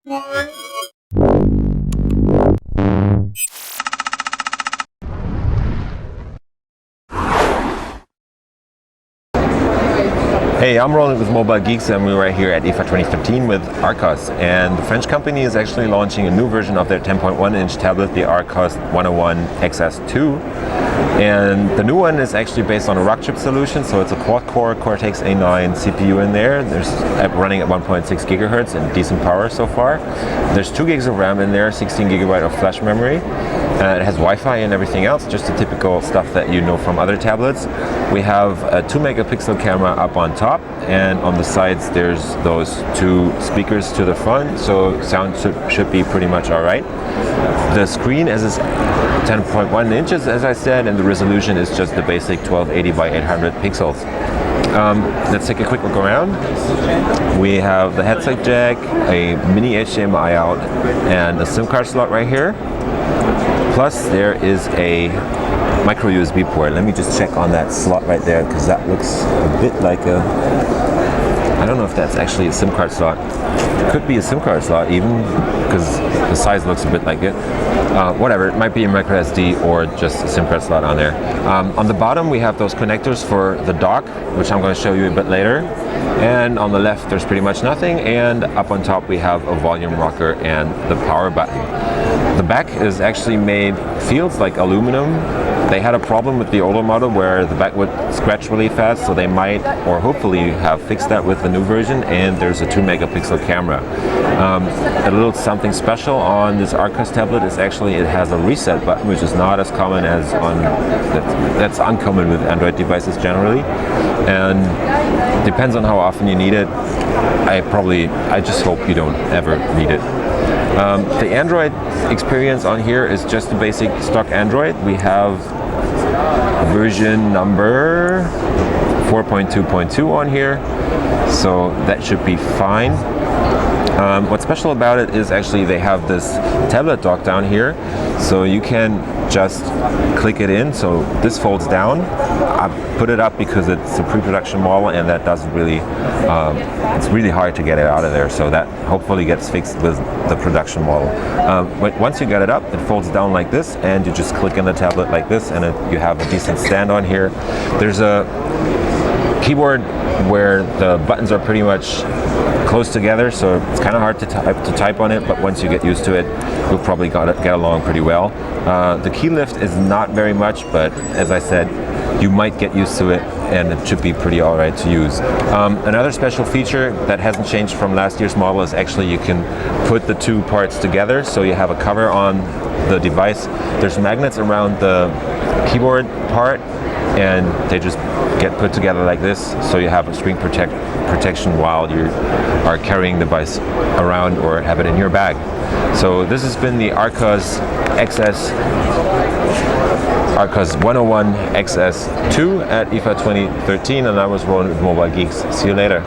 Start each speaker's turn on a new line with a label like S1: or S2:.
S1: Hey, I'm Roland with Mobile Geeks, and we're right here at IFA 2013 with Archos. And the French company is actually launching a new version of their 10.1-inch tablet, the Archos 101 XS2. And the new one is actually based on a Rockchip solution, so it's a quad-core Cortex A9 CPU in there. There's running at 1.6 gigahertz and decent power so far. There's 2 gigs of RAM in there, 16 gigabyte of flash memory. It has Wi-Fi and everything else, just the typical stuff that you know from other tablets. We have a 2 megapixel camera up on top, and on the sides there's those 2 speakers to the front, so sound should be pretty much alright. The screen is 10.1 inches, as I said, and the resolution is just the basic 1280 by 800 pixels. Let's take a quick look around. We have the headset jack, a mini HDMI out, and a SIM card slot right here. Plus there is a micro USB port. Let me just check on that slot right there, because that looks a bit like a... I don't know if that's actually a SIM card slot. It could be a SIM card slot even, because the size looks a bit like it. Whatever, it might be a micro SD or just a SIM card slot on there. On the bottom we have those connectors for the dock, which I'm going to show you a bit later. And on the left there's pretty much nothing, and up on top we have a volume rocker and the power button. The back is actually feels like aluminum. They had a problem with the older model where the back would scratch really fast, so they might, or hopefully, have fixed that with the new version. And there's a 2 megapixel camera. A little something special on this Archos tablet is actually it has a reset button, which is not as common as that's uncommon with Android devices generally, and depends on how often you need it. I just hope you don't ever need it. The Android experience on here is just the basic stock Android. We have version number 4.2.2 on here, so that should be fine. What's special about it is actually they have this tablet dock down here, so you can just click it in. So this folds down. I put it up because it's a pre-production model, and that doesn't really, it's really hard to get it out of there, so that hopefully gets fixed with the production model. But once you get it up, it folds down like this, and you just click in the tablet like this, and you have a decent stand on here. There's a keyboard where the buttons are pretty much close together, so it's kind of hard to type on it, but once you get used to it, you'll probably get along pretty well. The key lift is not very much, but as I said, you might get used to it, and it should be pretty alright to use. Another special feature that hasn't changed from last year's model is actually you can put the 2 parts together, so you have a cover on the device. There's magnets around the keyboard part, and they just get put together like this, so you have a screen protection while you are carrying the device around or have it in your bag. So this has been the Archos 101 XS2 at IFA 2013, and I was Roland with Mobile Geeks. See you later.